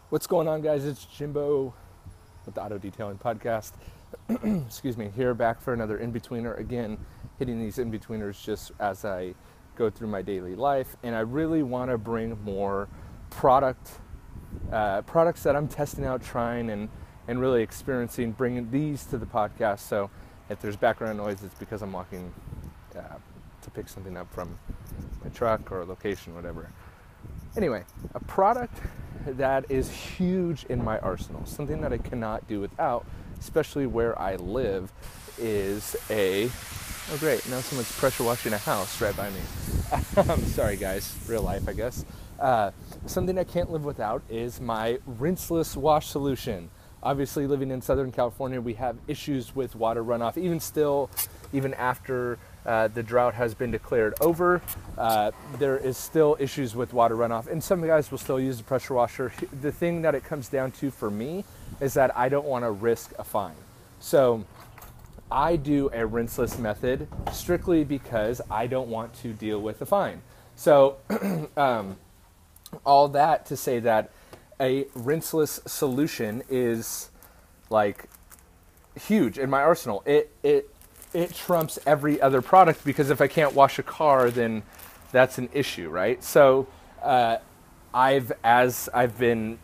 What's going on, guys? It's Jimbo with the Auto Detailing Podcast. Excuse me, here back for another in-betweener. Again, hitting these in-betweeners just as I go through my daily life. And I really want to bring more products that I'm testing out, trying, and really experiencing, bringing these to the podcast. So if there's background noise, it's because I'm walking to pick something up from my truck or a location, whatever. Anyway, a product that is huge in my arsenal, something that I cannot do without, especially where I live, is oh great, now someone's pressure washing a house right by me. I'm sorry guys, real life I guess. Something I can't live without is my Rinseless wash solution. Obviously, living in Southern California, we have issues with water runoff, even after the drought has been declared over. There is still issues with water runoff, and some guys will still use the pressure washer. The thing that it comes down to for me is that I don't want to risk a fine. So I do a rinseless method strictly because I don't want to deal with a fine. So all that to say that a rinseless solution is like huge in my arsenal. It trumps every other product, because if I can't wash a car, then that's an issue, right? So I've been,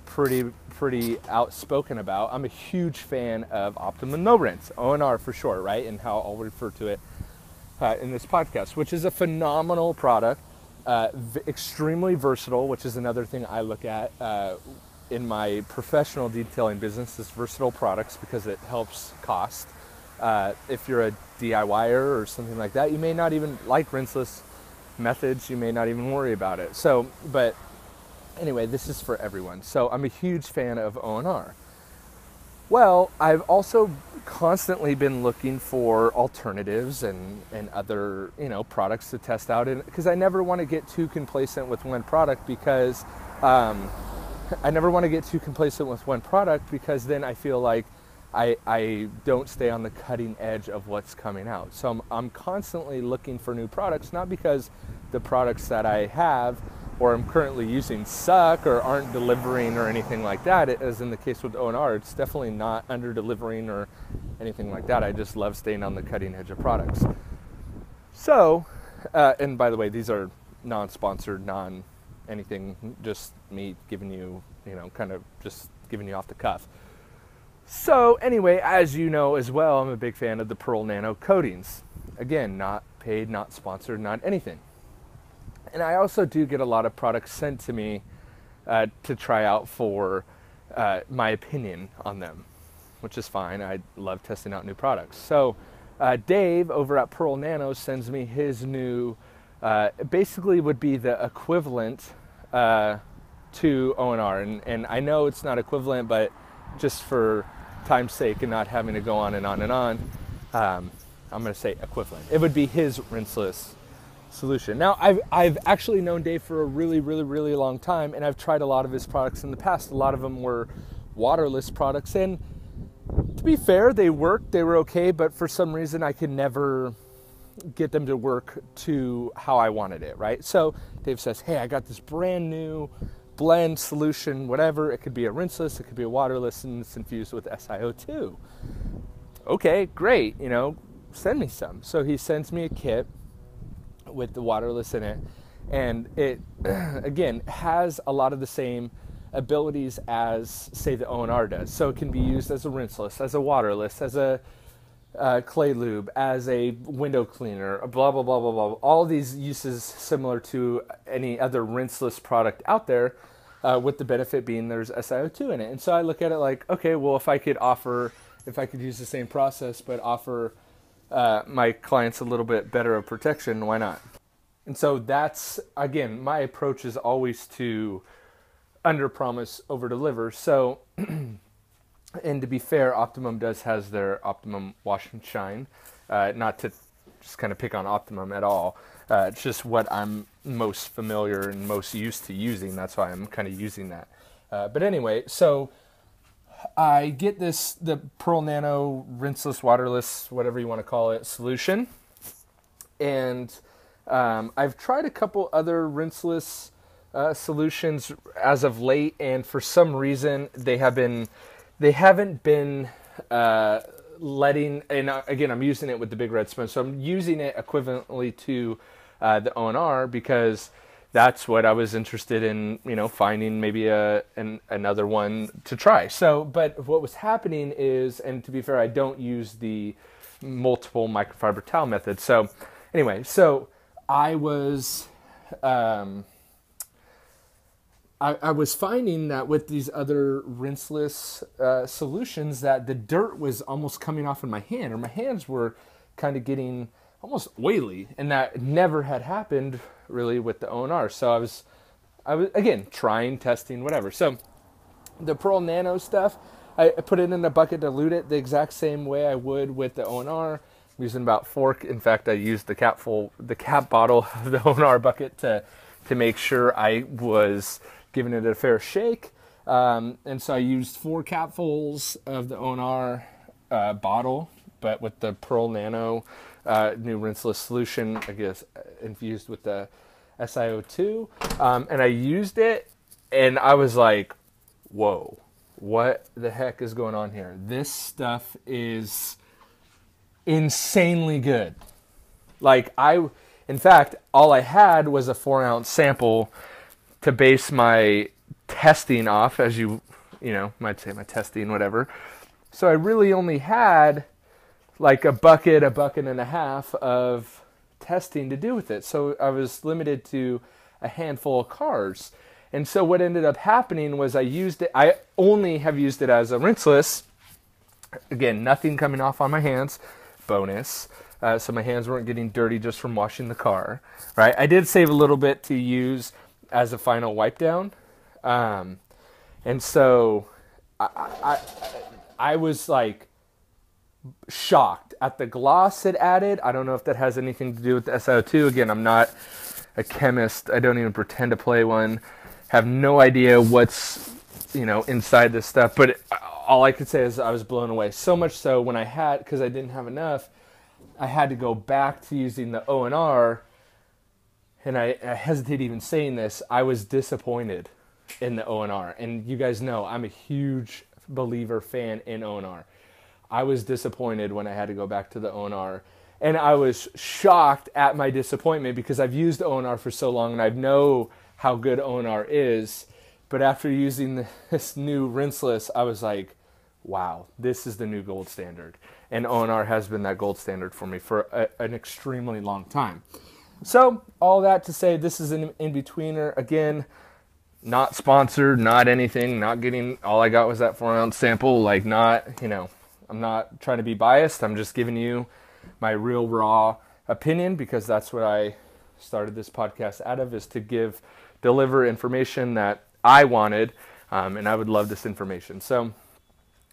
pretty outspoken about, I'm a huge fan of Optimum Rinse, O&R for short, right? And how I'll refer to it in this podcast, which is a phenomenal product, extremely versatile, which is another thing I look at in my professional detailing business, is versatile products, because it helps cost. If you're a DIYer or something like that, you may not even like rinseless methods. You may not even worry about it. So, but anyway, this is for everyone. So I'm a huge fan of O&R. Well, I've also constantly been looking for alternatives and other, products to test out. And because I never want to get too complacent with one product, because then I feel like I don't stay on the cutting edge of what's coming out. So I'm constantly looking for new products, not because the products that I have or I'm currently using suck or aren't delivering or anything like that. As in the case with O&R, it's definitely not under-delivering or anything like that. I just love staying on the cutting edge of products. So, and by the way, these are non-sponsored, non-anything, just me giving you, kind of just giving you off the cuff. So anyway, as you know as well, I'm a big fan of the Pearl Nano coatings. Again, not paid, not sponsored, not anything. And I also do get a lot of products sent to me to try out for my opinion on them, which is fine. I love testing out new products. So Dave over at Pearl Nano sends me his new, basically would be the equivalent to O&R. And I know it's not equivalent, but just for time's sake and not having to go on and on and on, I'm going to say equivalent. It would be his rinseless solution. Now, I've actually known Dave for a really, really, really long time, and I've tried a lot of his products in the past. A lot of them were waterless products, and to be fair, they worked. They were okay, but for some reason, I could never get them to work to how I wanted it, right? So Dave says, hey, I got this brand new blend solution, whatever. It could be a rinseless, it could be a waterless, and it's infused with SiO2. Okay, great, send me some. So he sends me a kit with the waterless in it, and it again has a lot of the same abilities as, say, the O&R does. So it can be used as a rinseless, as a waterless, as a clay lube, as a window cleaner, blah blah blah blah blah. All these uses similar to any other rinseless product out there, with the benefit being there's SiO2 in it. And so I look at it like, okay, well, if I could use the same process but offer my clients a little bit better of protection, why not? And so that's, again, my approach is always to under-promise, over-deliver. So, and to be fair, Optimum has their Optimum Wash and Shine. Not to just kind of pick on Optimum at all. It's just what I'm most familiar and most used to using. That's why I'm kind of using that. But anyway, so I get the Pearl Nano rinseless, waterless, whatever you want to call it, solution. And I've tried a couple other rinseless solutions as of late, and for some reason they haven't been letting. And again, I'm using it with the big red sponge, so I'm using it equivalently to the O&R because that's what I was interested in, finding maybe another one to try. So, but what was happening is, and to be fair, I don't use the multiple microfiber towel method. So anyway, I was I was finding that with these other rinseless solutions that the dirt was almost coming off in my hand, or my hands were kind of getting almost oily, and that never had happened really with the O&R. So I was again testing, whatever. So the Pearl Nano stuff, I put it in a bucket, dilute it the exact same way I would with the O&R. I'm using about 4. In fact, I used the cap bottle of the O&R bucket to make sure I was giving it a fair shake. And so I used 4 capfuls of the O&R bottle, but with the Pearl Nano new rinseless solution, I guess, infused with the SiO2. And I used it, and I was like, whoa, what the heck is going on here? This stuff is insanely good. In fact, all I had was a 4-ounce sample to base my testing off, as you might say, my testing, whatever. So I really only had like a bucket and a half of testing to do with it. So I was limited to a handful of cars. And so what ended up happening was I only have used it as a rinseless. Again, nothing coming off on my hands. Bonus. So my hands weren't getting dirty just from washing the car. Right? I did save a little bit to use as a final wipe down. And so I was like shocked at the gloss it added. I don't know if that has anything to do with the SiO2. Again, I'm not a chemist. I don't even pretend to play one. Have no idea what's, inside this stuff. But all I could say is I was blown away. So much so when because I didn't have enough, I had to go back to using the O&R. And I hesitate even saying this. I was disappointed in the O&R. And you guys know I'm a huge fan in O&R. I was disappointed when I had to go back to the O&R. And I was shocked at my disappointment because I've used O&R for so long and I know how good O&R is. But after using this new rinseless, I was like, wow, this is the new gold standard. And O&R has been that gold standard for me for an extremely long time. So all that to say, this is an in-betweener. Again, not sponsored, not anything, not getting, all I got was that 4-ounce sample. I'm not trying to be biased. I'm just giving you my real raw opinion because that's what I started this podcast out of, is to deliver information that I wanted, and I would love this information. So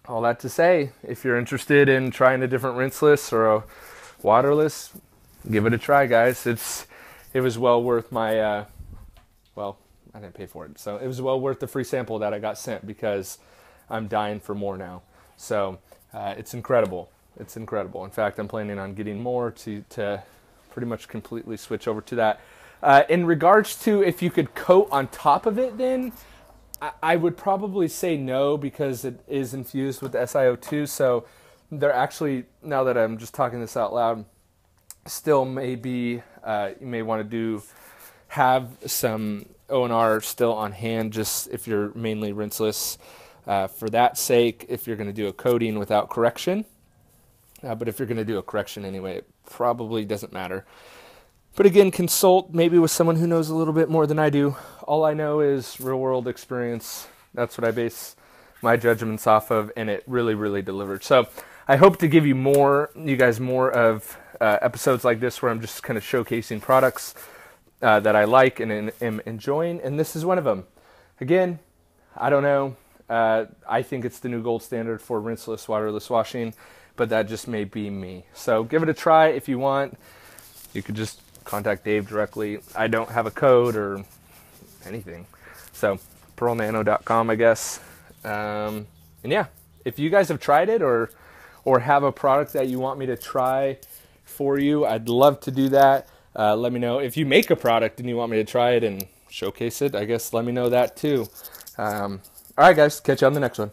all that to say, if you're interested in trying a different rinseless or a waterless, give it a try, guys. It was well worth my, I didn't pay for it. So it was well worth the free sample that I got sent because I'm dying for more now. So it's incredible. It's incredible. In fact, I'm planning on getting more to pretty much completely switch over to that. In regards to if you could coat on top of it, then I would probably say no because it is infused with SiO2. So they're actually, now that I'm just talking this out loud, still maybe you may want to have some O&R still on hand, just if you're mainly rinseless for that sake, if you're going to do a coating without correction. But if you're going to do a correction anyway, it probably doesn't matter. But again, consult maybe with someone who knows a little bit more than I do. All I know is real world experience. That's what I base my judgments off of, and it really, really delivered. So I hope to give you guys more of episodes like this where I'm just kind of showcasing products that I like and am enjoying, and this is one of them. Again, I don't know. I think it's the new gold standard for rinseless, waterless washing, but that just may be me. So give it a try if you want. You could just contact Dave directly. I don't have a code or anything. So pearlnano.com, I guess. And yeah, if you guys have tried it or have a product that you want me to try for you, I'd love to do that. Let me know if you make a product and you want me to try it and showcase it, I guess let me know that too. All right, guys, catch you on the next one.